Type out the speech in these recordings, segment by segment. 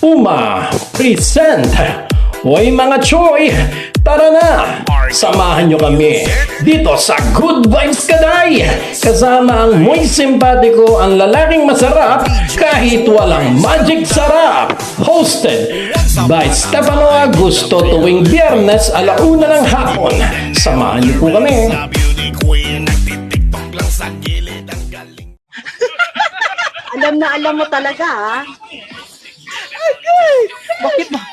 Puma present. Hoy mga Choy, tara na! Samahan nyo kami dito sa Good Vibes Kaday. Kasama ang muy simpatiko, ang lalaking masarap kahit walang magic sarap. Hosted by Stefano Augusto tuwing Biyernes 1:00 ng hapon. Samahan niyo po kami. Alam mo talaga, ha?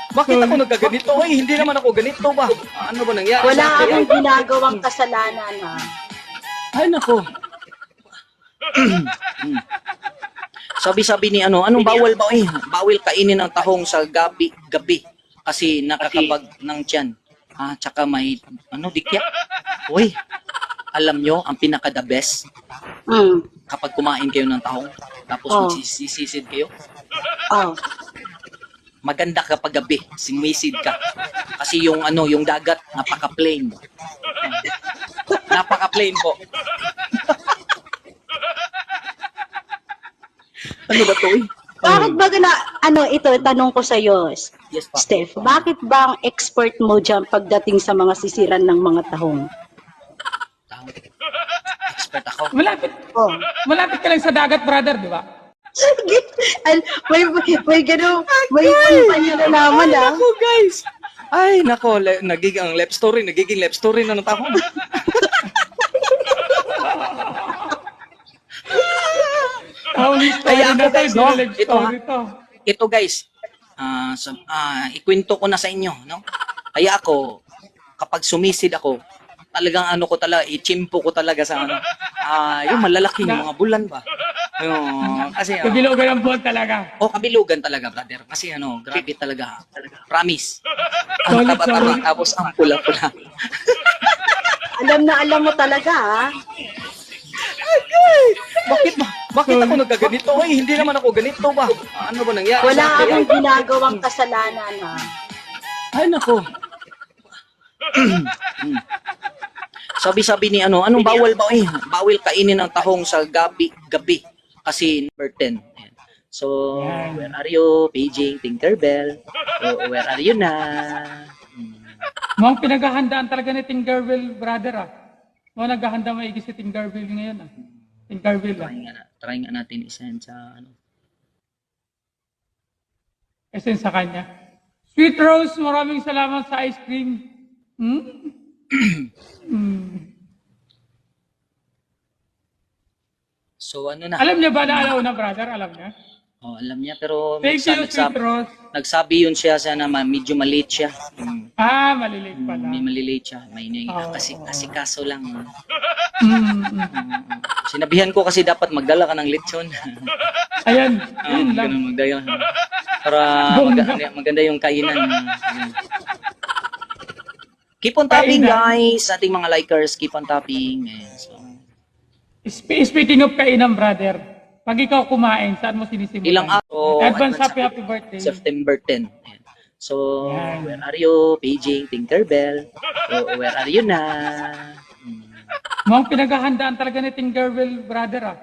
Bakit ako nagkaganito? Ay, hindi naman ako ganito ba? Ano ba nangyari? Wala sa akin? akong ginagawang kasalanan, ha? Ay, nako. Sabi-sabi ni anong bawal ba? Eh, bawal kainin ng tahong sa gabi. Kasi nakakabag ng tiyan. Tsaka may, dikya. Uy, alam nyo, ang pinaka-the best, kapag kumain kayo ng tahong, tapos magsisisid kayo, maganda kapag gabi, sumisid ka. Kasi yung dagat, napaka-plain. Napaka-plain po. Ano ba to eh? Bakit ba ito, tanong ko sa'yo, Yes, pa. Steph, bakit ba ang expert mo dyan pagdating sa mga sisiran ng mga tahong? Expert ako. Malapit ka lang sa dagat, brother, di ba? may gano'n, may panya na naman, ha? Ako, guys. Ay, nako, nagiging left story na ng tahong. Kaya ako, guys, no? Ito guys, ikwento ko na sa inyo, no? Kaya ako, kapag sumisid ako, talagang ichimpo ko talaga sa yung malalaking mga bulan ba? Kasi Kabilugan ang buwan talaga. kabilugan talaga, brother. Kasi grabe talaga. Promise. Ang Solid, taba-taba, solid. tapos ang pula-pula. Alam mo talaga, ha? Bakit ako nagkaganito? Ay, hindi naman ako ganito ba? Ano ba nangyari? Wala sa akin? akong ginagawang kasalanan, ha? Ay, nako. Sabi-sabi ni anong bawal ba? Eh, bawal kainin ng tahong sa gabi. Kasi number 10. Ayan. So, where are you, paging Tinkerbell? Where are you na? Mukhang pinaghahandaan talaga ni Tinkerbell, brother, ah. Mukhang naghahanda maigi si Tinkerbell ngayon, ah. Tinkerbell, ah. Try nga natin isend sa Kasi sa kanya. Sweet Rose, maraming salamat sa ice cream. So, na? Alam niya ba na alauna, brother? Alam niya? Alam niya, pero Thank you, Sweet Rose. nagsabi yun siya sana medyo maliit siya. Malilate pala. May maliliit siya. Kasi kaso lang. Sinabihan ko kasi dapat magdala ka ng lechon. Ayan, yun lang. Ganun magdala. Para maganda yung kainan. Keep on tapping, guys. Ating mga likers, keep on tapping. So, Speaking of kainan, brother, pag ikaw kumain, saan mo sinisimulan? ilang araw. Advance happy birthday. September 10. Ayan. So, where are you, paging Tinkerbell? Where are you na? Mukhang pinaghahandaan talaga ni Tinkerbell, brother, ah.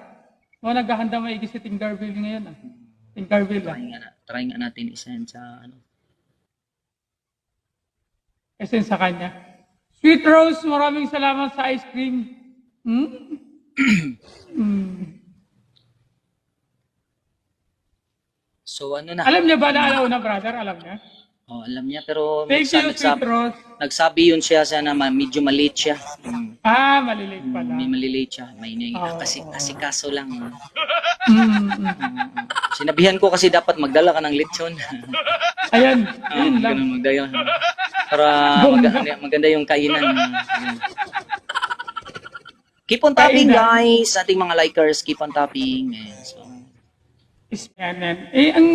Mukhang naghahanda maigi si Tinkerbell ngayon, ah. Tinkerbell, ah. Try nga natin isend sa Kasi sa kanya. Sweet Rose, maraming salamat sa ice cream. So, na? Alam niya ba na alauna, brother? Alam niya? Alam niya, pero Thank you, Sweet Rose. nagsabi yun siya sana medyo maliit siya. Malilate pala. May maliliit siya. Kasi kaso lang. Sinabihan ko kasi dapat magdala ka ng lechon. Ayan, yun lang. Ganun magdala. Para maganda yung kainan. Keep on tapping, guys. Ating mga likers, keep on tapping. So, Yan. Ang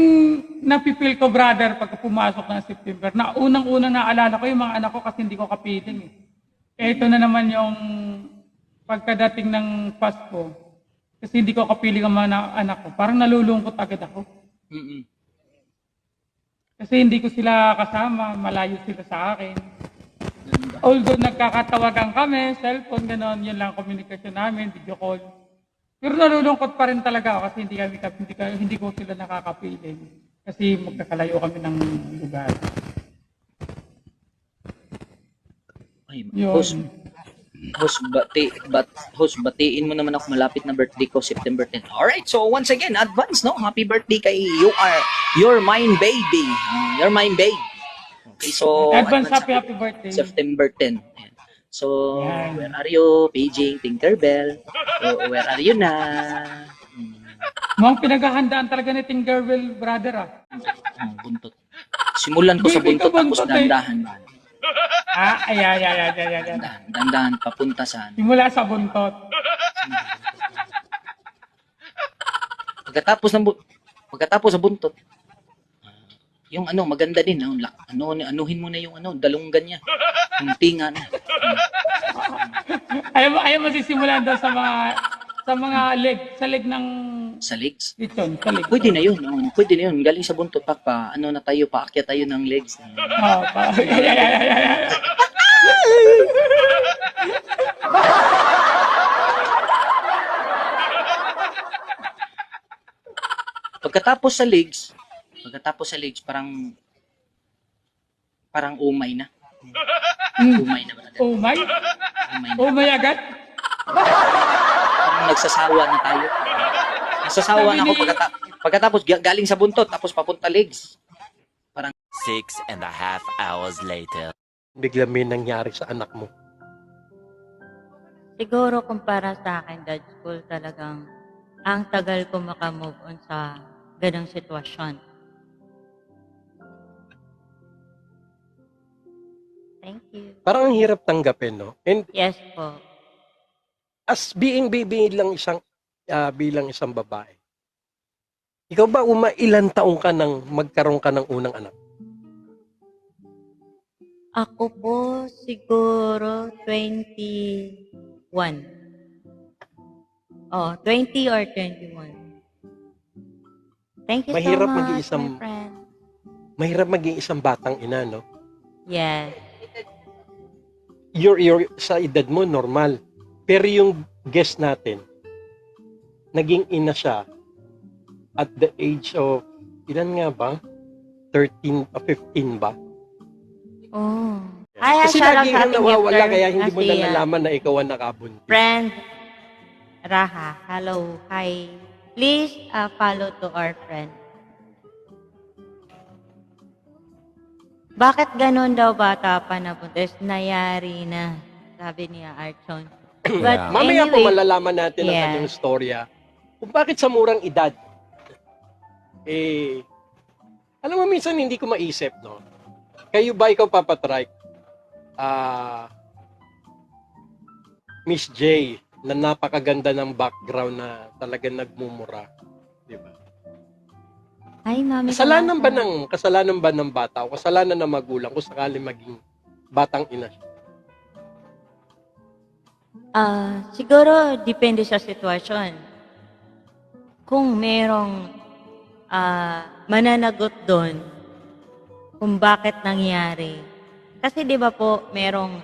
napipil ko, brother, pagka pumasok ng September, na unang-unang naalala ko yung mga anak ko kasi hindi ko kapiling. Ito na naman yung pagkadating ng Pasko. Kasi hindi ko kapiling ang mga anak ko. Parang nalulungkot agad ako. Kasi hindi ko sila kasama, malayo sila sa akin. Although nagkakatawagan kami, cellphone, gano'n, yun lang komunikasyon namin, video call. Pero nalulungkot pa rin talaga ako kasi hindi ko sila nakakapiling. Kasi magkakalayo kami ng lugar. Ay, Yun. host, batiin mo naman ako, malapit na birthday ko, September 10. Alright, so once again, advance, no? Happy birthday kay You're Mine Baby. You're Mine Babe. Okay, so Advance happy birthday. September 10. Ayan. So, Yan. where are you, paging Tinkerbell? So, where are you na? Mukhang pinaghahandaan talaga ni Tinkerbell, brother, ah. Buntot. Simulan ko sa Hindi ka buntot, tapos buntot, eh. dandahan. Ayan. Dandahan, papunta saan. Simula sa buntot. Pagkatapos sa buntot, yung maganda din, anuhin mo na yung dalunggan niya. Yung tinga na. Ayaw masisimulan daw sa mga leg, sa leg ng Sa legs. lechon, sa leg. Pwede na yun. Pwede na yun. Galing sa buntot, paakyat tayo ng legs. Ayan. Pagkatapos sa legs, parang umay na. Umay na ba natin? Oh my? Umay na. Oh my agad? Parang nagsasawa na tayo. Nagsasawa na ako pagkatapos galing sa buntot, tapos papunta legs. 6.5 hours later. Bigla may nangyari sa anak mo. Siguro kumpara sa akin, Dad School talagang ang tagal ko makamove on sa ganong sitwasyon. Thank you. Parang ang hirap tanggapin, no? And Yes po. as being bilang isang babae, ikaw ba ilang taong ka nang magkaroon ka ng unang anak? Ako po siguro 21. Oh, 20 or 21. Thank you Mahirap so much, mag-iisang- my friend. Mahirap maging isang batang ina, no? Yes. Your sa edad mo normal. Pero yung guest natin, naging ina siya at the age of ilan nga ba? 13 o 15 ba? Oh. Ay, Kasi shout out lagi sa kang ating nawawala gifter kaya hindi mo si, na nalaman na ikaw ang nakabuntis. friend Raha. Hello. Hi. Please follow to our friend. Bakit ganun daw bata pa na buntis? Nayari na. Sabi niya, Archon. But Mamaya po anyway, malalaman natin ang yeah. kanyang storya. Kung bakit sa murang edad. Alam mo minsan hindi ko maisip, no? Kayo ba ikaw papatry? Miss J, na napakaganda ng background na talagang nagmumura. Di ba? Ay, mami. Kasalanan ba ng bata o kasalanan ng magulang kung sakali maging batang ina siya? Siguro, depende sa sitwasyon. Kung merong mananagot doon, kung bakit nangyari. Kasi di ba po, merong